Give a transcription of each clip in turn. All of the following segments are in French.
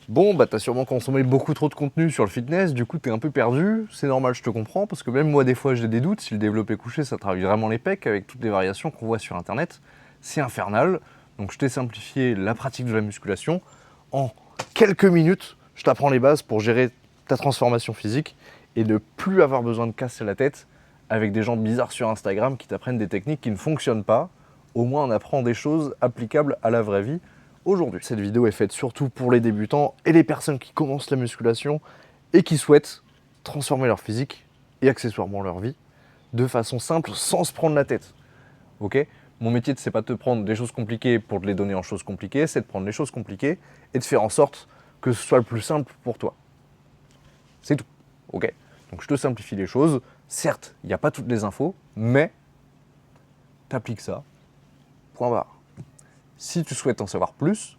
Bon, bah t'as sûrement consommé beaucoup trop de contenu sur le fitness, du coup t'es un peu perdu, c'est normal, je te comprends, parce que même moi des fois j'ai des doutes, si le développé couché ça travaille vraiment les pecs avec toutes les variations qu'on voit sur internet, c'est infernal. Donc je t'ai simplifié la pratique de la musculation. En quelques minutes, je t'apprends les bases pour gérer ta transformation physique et ne plus avoir besoin de casser la tête avec des gens bizarres sur Instagram qui t'apprennent des techniques qui ne fonctionnent pas. Au moins on apprend des choses applicables à la vraie vie aujourd'hui. Cette vidéo est faite surtout pour les débutants et les personnes qui commencent la musculation et qui souhaitent transformer leur physique et accessoirement leur vie de façon simple sans se prendre la tête. Ok ? Mon métier, c'est pas de te prendre des choses compliquées pour te les donner en choses compliquées, c'est de prendre les choses compliquées et de faire en sorte que ce soit le plus simple pour toi. C'est tout. Ok ? Donc je te simplifie les choses. Certes, il n'y a pas toutes les infos, mais t'appliques ça. Point barre. Si tu souhaites en savoir plus,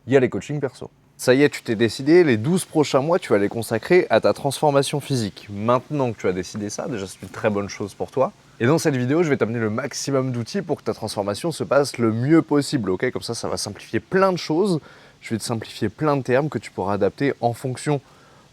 il y a les coachings perso. Ça y est, tu t'es décidé, les 12 prochains mois, tu vas les consacrer à ta transformation physique. Maintenant que tu as décidé ça, déjà c'est une très bonne chose pour toi. Et dans cette vidéo, je vais t'amener le maximum d'outils pour que ta transformation se passe le mieux possible, ok ? Comme ça va simplifier plein de choses. Je vais te simplifier plein de termes que tu pourras adapter en fonction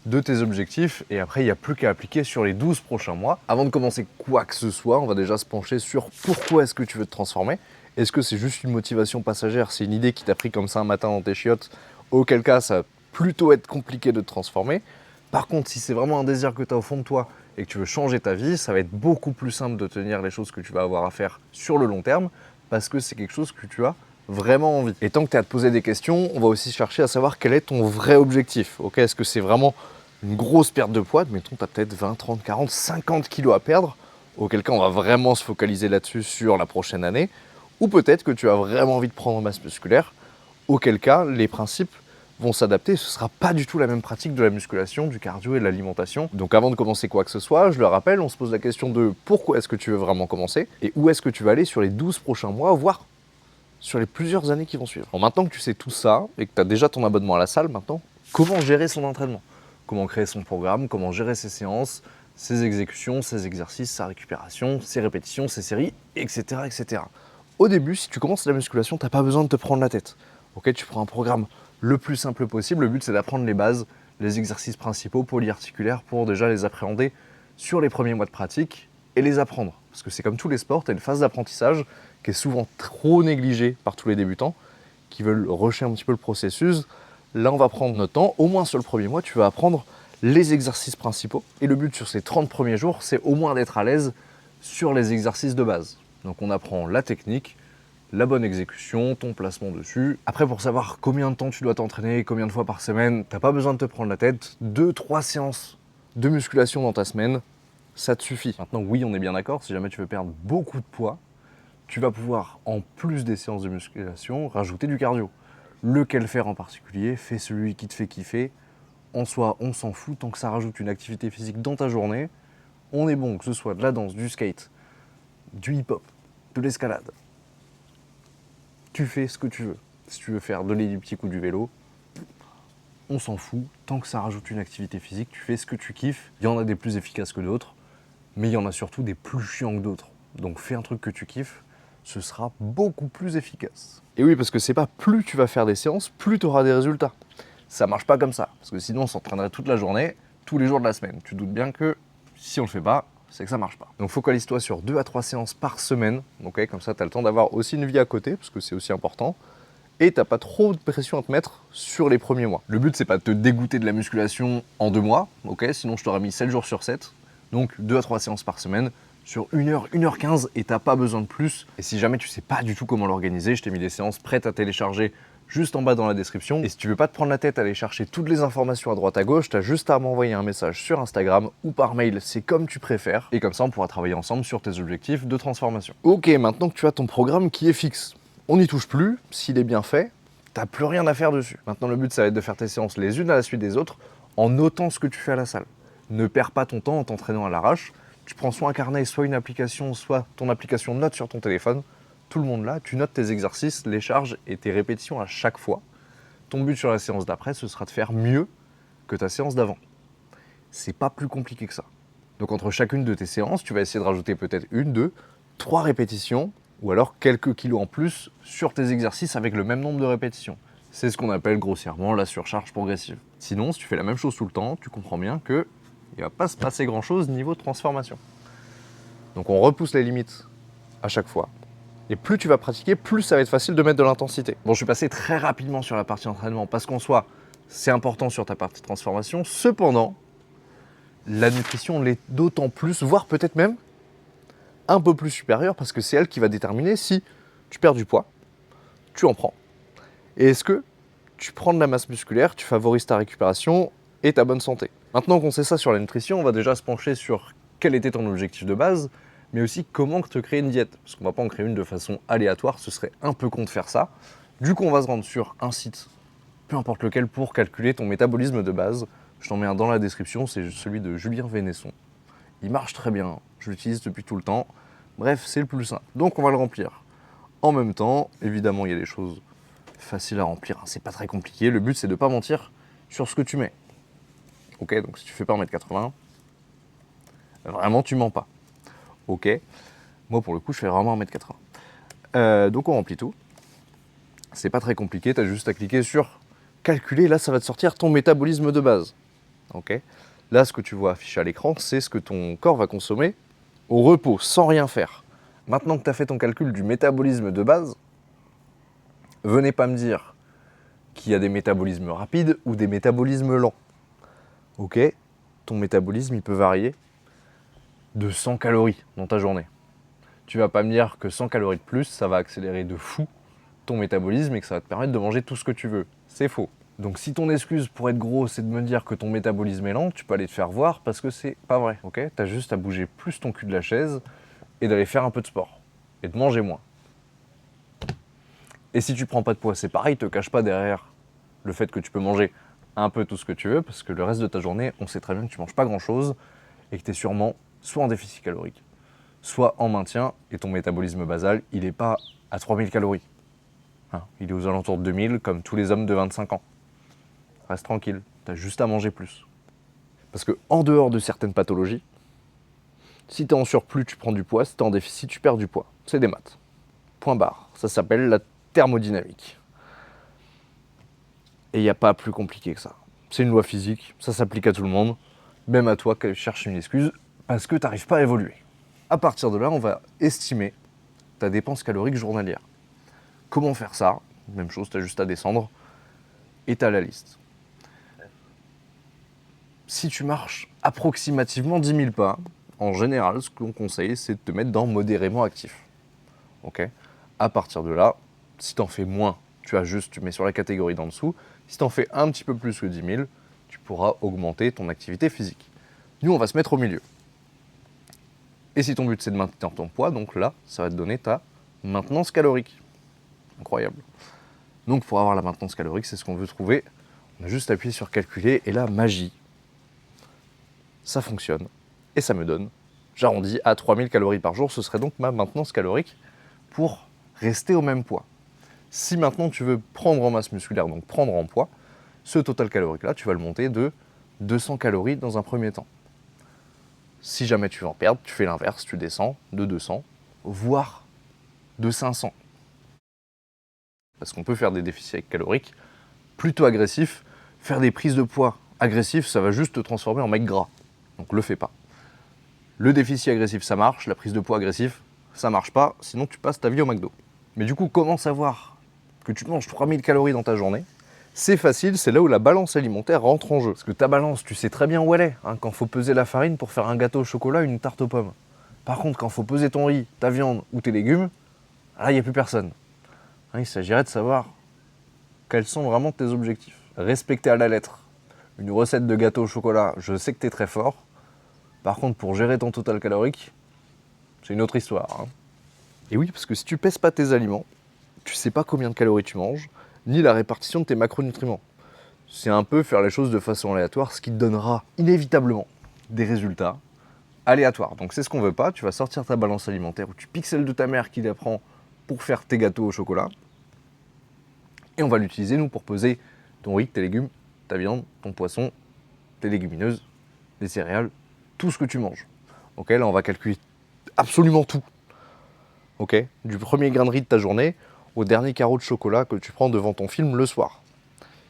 de tes objectifs. Et après, il n'y a plus qu'à appliquer sur les 12 prochains mois. Avant de commencer quoi que ce soit, on va déjà se pencher sur pourquoi est-ce que tu veux te transformer. Est-ce que c'est juste une motivation passagère, c'est une idée qui t'a pris comme ça un matin dans tes chiottes, auquel cas ça va plutôt être compliqué de te transformer. Par contre, si c'est vraiment un désir que tu as au fond de toi et que tu veux changer ta vie, ça va être beaucoup plus simple de tenir les choses que tu vas avoir à faire sur le long terme parce que c'est quelque chose que tu as vraiment envie. Et tant que tu as à te poser des questions, on va aussi chercher à savoir quel est ton vrai objectif. Okay, est-ce que c'est vraiment une grosse perte de poids ? Mettons, tu as peut-être 20, 30, 40, 50 kilos à perdre, auquel cas on va vraiment se focaliser là-dessus sur la prochaine année. Ou peut-être que tu as vraiment envie de prendre en masse musculaire, auquel cas les principes vont s'adapter. Ce ne sera pas du tout la même pratique de la musculation, du cardio et de l'alimentation. Donc avant de commencer quoi que ce soit, je le rappelle, on se pose la question de pourquoi est-ce que tu veux vraiment commencer et où est-ce que tu vas aller sur les 12 prochains mois, voire sur les plusieurs années qui vont suivre. Alors maintenant que tu sais tout ça et que tu as déjà ton abonnement à la salle, maintenant, comment gérer son entraînement ? Comment créer son programme ? Comment gérer ses séances, ses exécutions, ses exercices, sa récupération, ses répétitions, ses séries, etc. etc. Au début, si tu commences la musculation, tu n'as pas besoin de te prendre la tête. Ok, tu prends un programme le plus simple possible. Le but, c'est d'apprendre les bases, les exercices principaux polyarticulaires pour déjà les appréhender sur les premiers mois de pratique et les apprendre. Parce que c'est comme tous les sports, tu as une phase d'apprentissage qui est souvent trop négligée par tous les débutants qui veulent rusher un petit peu le processus. Là, on va prendre notre temps. Au moins sur le premier mois, tu vas apprendre les exercices principaux. Et le but sur ces 30 premiers jours, c'est au moins d'être à l'aise sur les exercices de base. Donc on apprend la technique, la bonne exécution, ton placement dessus. Après, pour savoir combien de temps tu dois t'entraîner, combien de fois par semaine, t'as pas besoin de te prendre la tête. 2-3 séances de musculation dans ta semaine, ça te suffit. Maintenant, oui, on est bien d'accord, si jamais tu veux perdre beaucoup de poids, tu vas pouvoir, en plus des séances de musculation, rajouter du cardio. Lequel faire en particulier ? Fais celui qui te fait kiffer. En soi, on s'en fout, tant que ça rajoute une activité physique dans ta journée, on est bon, que ce soit de la danse, du skate, du hip-hop, de l'escalade. Tu fais ce que tu veux. Si tu veux faire de l'elliptique ou du vélo, on s'en fout. Tant que ça rajoute une activité physique, tu fais ce que tu kiffes. Il y en a des plus efficaces que d'autres, mais il y en a surtout des plus chiants que d'autres. Donc fais un truc que tu kiffes, ce sera beaucoup plus efficace. Et oui, parce que c'est pas plus tu vas faire des séances, plus tu auras des résultats. Ça marche pas comme ça, parce que sinon on s'entraînerait toute la journée, tous les jours de la semaine. Tu doutes bien que si on le fait pas, c'est que ça marche pas. Donc focalise-toi sur 2 à 3 séances par semaine, okay, comme ça tu as le temps d'avoir aussi une vie à côté, parce que c'est aussi important, et t'as pas trop de pression à te mettre sur les premiers mois. Le but c'est pas de te dégoûter de la musculation en 2 mois, okay, sinon je t'aurais mis 7 jours sur 7, donc 2 à 3 séances par semaine, sur 1 heure, 1h15, et t'as pas besoin de plus. Et si jamais tu sais pas du tout comment l'organiser, je t'ai mis des séances prêtes à télécharger juste en bas dans la description. Et si tu veux pas te prendre la tête à aller chercher toutes les informations à droite à gauche, t'as juste à m'envoyer un message sur Instagram ou par mail, c'est comme tu préfères. Et comme ça, on pourra travailler ensemble sur tes objectifs de transformation. Ok, maintenant que tu as ton programme qui est fixe, on n'y touche plus, s'il est bien fait, t'as plus rien à faire dessus. Maintenant, le but, ça va être de faire tes séances les unes à la suite des autres en notant ce que tu fais à la salle. Ne perds pas ton temps en t'entraînant à l'arrache. Tu prends soit un carnet, soit une application, soit ton application note sur ton téléphone. Tout le monde là, tu notes tes exercices, les charges et tes répétitions à chaque fois. Ton but sur la séance d'après, ce sera de faire mieux que ta séance d'avant. C'est pas plus compliqué que ça. Donc entre chacune de tes séances, tu vas essayer de rajouter peut-être 1, 2, 3 répétitions, ou alors quelques kilos en plus sur tes exercices avec le même nombre de répétitions. C'est ce qu'on appelle grossièrement la surcharge progressive. Sinon, si tu fais la même chose tout le temps, tu comprends bien qu'il ne va pas se passer grand-chose niveau transformation. Donc on repousse les limites à chaque fois. Et plus tu vas pratiquer, plus ça va être facile de mettre de l'intensité. Bon, je suis passé très rapidement sur la partie entraînement parce qu'en soi, c'est important sur ta partie transformation. Cependant, la nutrition l'est d'autant plus, voire peut-être même un peu plus supérieure parce que c'est elle qui va déterminer si tu perds du poids, tu en prends. Et est-ce que tu prends de la masse musculaire, tu favorises ta récupération et ta bonne santé. Maintenant qu'on sait ça sur la nutrition, on va déjà se pencher sur quel était ton objectif de base, mais aussi comment te créer une diète. Parce qu'on ne va pas en créer une de façon aléatoire, ce serait un peu con de faire ça. Du coup, on va se rendre sur un site, peu importe lequel, pour calculer ton métabolisme de base. Je t'en mets un dans la description, c'est celui de Julien Vénesson. Il marche très bien, je l'utilise depuis tout le temps. Bref, c'est le plus simple. Donc on va le remplir. En même temps, évidemment, il y a des choses faciles à remplir, hein. C'est pas très compliqué. Le but, c'est de ne pas mentir sur ce que tu mets. Ok, donc si tu fais pas 1m80, vraiment, tu mens pas. Ok, moi pour le coup, je fais vraiment 1m80. Donc on remplit tout. C'est pas très compliqué, tu as juste à cliquer sur calculer. Là, ça va te sortir ton métabolisme de base. Ok, là, ce que tu vois affiché à l'écran, c'est ce que ton corps va consommer au repos, sans rien faire. Maintenant que tu as fait ton calcul du métabolisme de base, venez pas me dire qu'il y a des métabolismes rapides ou des métabolismes lents. Ok, ton métabolisme, il peut varier de 100 calories dans ta journée. Tu vas pas me dire que 100 calories de plus, ça va accélérer de fou ton métabolisme et que ça va te permettre de manger tout ce que tu veux. C'est faux. Donc si ton excuse pour être gros, c'est de me dire que ton métabolisme est lent, tu peux aller te faire voir parce que c'est pas vrai, ok? T'as juste à bouger plus ton cul de la chaise et d'aller faire un peu de sport et de manger moins. Et si tu prends pas de poids, c'est pareil, te cache pas derrière le fait que tu peux manger un peu tout ce que tu veux parce que le reste de ta journée, on sait très bien que tu manges pas grand chose et que tu es sûrement soit en déficit calorique, soit en maintien et ton métabolisme basal, il n'est pas à 3000 calories. Hein, il est aux alentours de 2000 comme tous les hommes de 25 ans. Reste tranquille, tu as juste à manger plus. Parce que en dehors de certaines pathologies, si tu es en surplus, tu prends du poids, si tu es en déficit, tu perds du poids. C'est des maths. Point barre. Ça s'appelle la thermodynamique. Et il n'y a pas plus compliqué que ça. C'est une loi physique, ça s'applique à tout le monde, même à toi qui cherches une excuse, parce que tu n'arrives pas à évoluer. À partir de là, on va estimer ta dépense calorique journalière. Comment faire ça? Même chose, tu as juste à descendre et tu as la liste. Si tu marches approximativement 10 000 pas, en général, ce qu'on conseille, c'est de te mettre dans modérément actif. Ok? À partir de là, si tu en fais moins, tu mets sur la catégorie d'en dessous. Si tu en fais un petit peu plus que 10 000, tu pourras augmenter ton activité physique. Nous, on va se mettre au milieu. Et si ton but, c'est de maintenir ton poids, donc là, ça va te donner ta maintenance calorique. Incroyable. Donc, pour avoir la maintenance calorique, c'est ce qu'on veut trouver. On a juste appuyé sur calculer, et là, magie. Ça fonctionne. Et ça me donne, j'arrondis à 3000 calories par jour. Ce serait donc ma maintenance calorique pour rester au même poids. Si maintenant tu veux prendre en masse musculaire, donc prendre en poids, ce total calorique-là, tu vas le monter de 200 calories dans un premier temps. Si jamais tu veux en perdre, tu fais l'inverse, tu descends de 200, voire de 500. Parce qu'on peut faire des déficits caloriques plutôt agressifs. Faire des prises de poids agressives, ça va juste te transformer en mec gras. Donc le fais pas. Le déficit agressif, ça marche. La prise de poids agressif, ça marche pas. Sinon, tu passes ta vie au McDo. Mais du coup, comment savoir que tu manges 3000 calories dans ta journée? C'est facile, c'est là où la balance alimentaire rentre en jeu. Parce que ta balance, tu sais très bien où elle est, hein, quand il faut peser la farine pour faire un gâteau au chocolat, une tarte aux pommes. Par contre, quand il faut peser ton riz, ta viande ou tes légumes, là, il n'y a plus personne. Hein, il s'agirait de savoir quels sont vraiment tes objectifs. Respecter à la lettre une recette de gâteau au chocolat, je sais que tu es très fort. Par contre, pour gérer ton total calorique, c'est une autre histoire. Hein. Et oui, parce que si tu pèses pas tes aliments, tu sais pas combien de calories tu manges, ni la répartition de tes macronutriments. C'est un peu faire les choses de façon aléatoire, ce qui te donnera inévitablement des résultats aléatoires. Donc c'est ce qu'on veut pas, tu vas sortir ta balance alimentaire ou tu piques celle de ta mère qui la prend pour faire tes gâteaux au chocolat. Et on va l'utiliser, nous, pour peser ton riz, tes légumes, ta viande, ton poisson, tes légumineuses, les céréales, tout ce que tu manges. Ok, là, on va calculer absolument tout. Ok, du premier grain de riz de ta journée, au dernier carreau de chocolat que tu prends devant ton film le soir.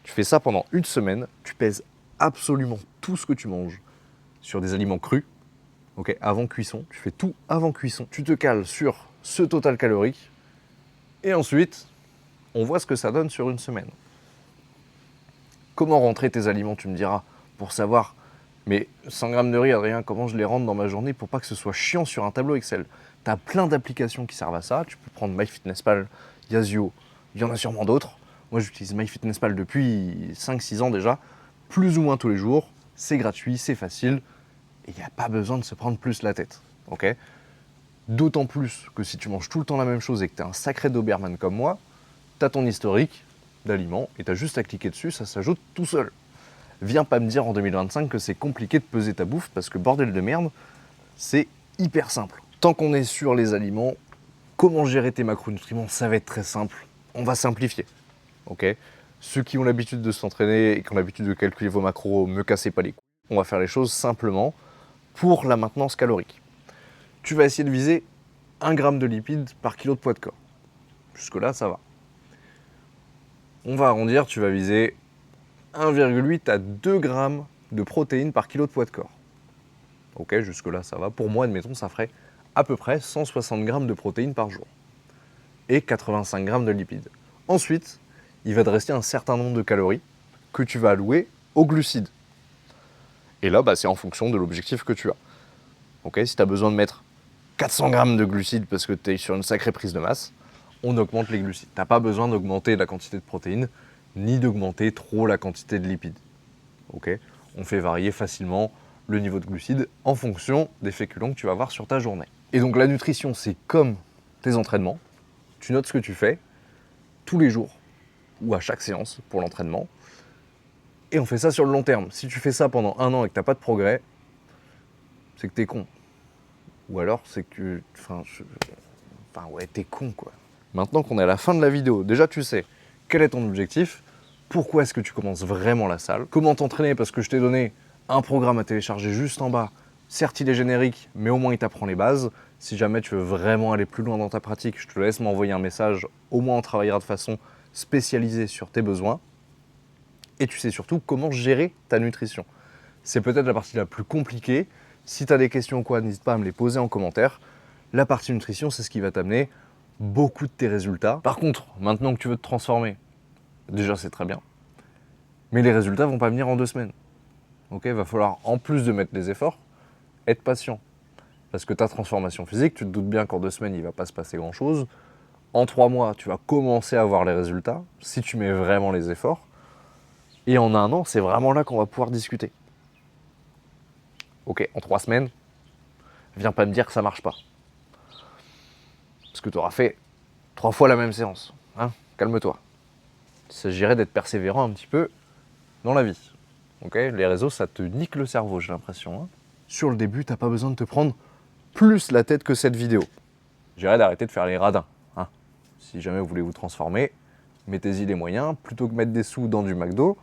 Tu fais ça pendant une semaine, tu pèses absolument tout ce que tu manges sur des aliments crus, ok, avant cuisson, tu fais tout avant cuisson, tu te cales sur ce total calorique, et ensuite, on voit ce que ça donne sur une semaine. Comment rentrer tes aliments, tu me diras, pour savoir, mais 100 grammes de riz, Adrien, comment je les rentre dans ma journée pour pas que ce soit chiant sur un tableau Excel? Tu as plein d'applications qui servent à ça, tu peux prendre MyFitnessPal, Yazio, il y en a sûrement d'autres. Moi, j'utilise MyFitnessPal depuis 5-6 ans déjà, plus ou moins tous les jours, c'est gratuit, c'est facile, et il n'y a pas besoin de se prendre plus la tête, ok? D'autant plus que si tu manges tout le temps la même chose et que tu es un sacré Doberman comme moi, tu as ton historique d'aliments et tu as juste à cliquer dessus, ça s'ajoute tout seul. Viens pas me dire en 2025 que c'est compliqué de peser ta bouffe parce que bordel de merde, c'est hyper simple. Tant qu'on est sur les aliments, comment gérer tes macronutriments, ça va être très simple. On va simplifier, ok? Ceux qui ont l'habitude de s'entraîner et qui ont l'habitude de calculer vos macros, me cassez pas les couilles. On va faire les choses simplement pour la maintenance calorique. Tu vas essayer de viser 1 g de lipides par kilo de poids de corps. Jusque-là, ça va. On va arrondir, tu vas viser 1,8 à 2 g de protéines par kilo de poids de corps. Ok, jusque-là, ça va. Pour moi, admettons, ça ferait à peu près 160 g de protéines par jour. Et 85 g de lipides. Ensuite, il va te rester un certain nombre de calories que tu vas allouer aux glucides. Et là, c'est en fonction de l'objectif que tu as. Ok, si tu as besoin de mettre 400 g de glucides parce que tu es sur une sacrée prise de masse, on augmente les glucides. Tu n'as pas besoin d'augmenter la quantité de protéines, ni d'augmenter trop la quantité de lipides. Okay, on fait varier facilement le niveau de glucides en fonction des féculents que tu vas avoir sur ta journée. Et donc la nutrition, c'est comme tes entraînements. Tu notes ce que tu fais tous les jours ou à chaque séance pour l'entraînement. Et on fait ça sur le long terme. Si tu fais ça pendant 1 an et que tu n'as pas de progrès, c'est que tu es con. Ou alors c'est que... ouais, t'es con quoi. Maintenant qu'on est à la fin de la vidéo, déjà tu sais quel est ton objectif, pourquoi est-ce que tu commences vraiment la salle, comment t'entraîner parce que je t'ai donné un programme à télécharger juste en bas. Certes il est générique, mais au moins il t'apprend les bases. Si jamais tu veux vraiment aller plus loin dans ta pratique, je te laisse m'envoyer un message, au moins on travaillera de façon spécialisée sur tes besoins. Et tu sais surtout comment gérer ta nutrition. C'est peut-être la partie la plus compliquée. Si tu as des questions ou quoi, n'hésite pas à me les poser en commentaire. La partie nutrition, c'est ce qui va t'amener beaucoup de tes résultats. Par contre, maintenant que tu veux te transformer, déjà c'est très bien, mais les résultats vont pas venir en 2 semaines. Ok, va falloir, en plus de mettre les efforts, être patient. Parce que ta transformation physique, tu te doutes bien qu'en 2 semaines, il va pas se passer grand-chose. En 3 mois, tu vas commencer à voir les résultats, si tu mets vraiment les efforts. Et en 1 an, c'est vraiment là qu'on va pouvoir discuter. Ok, en 3 semaines, viens pas me dire que ça marche pas. Parce que tu auras fait 3 fois la même séance. Hein, calme-toi. Il s'agirait d'être persévérant un petit peu dans la vie. Okay, les réseaux, ça te nique le cerveau, j'ai l'impression. Hein. Sur le début, t'as pas besoin de te prendre plus la tête que cette vidéo. J'irais d'arrêter de faire les radins. Hein. Si jamais vous voulez vous transformer, mettez-y les moyens. Plutôt que mettre des sous dans du McDo,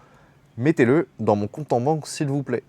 mettez-le dans mon compte en banque, s'il vous plaît.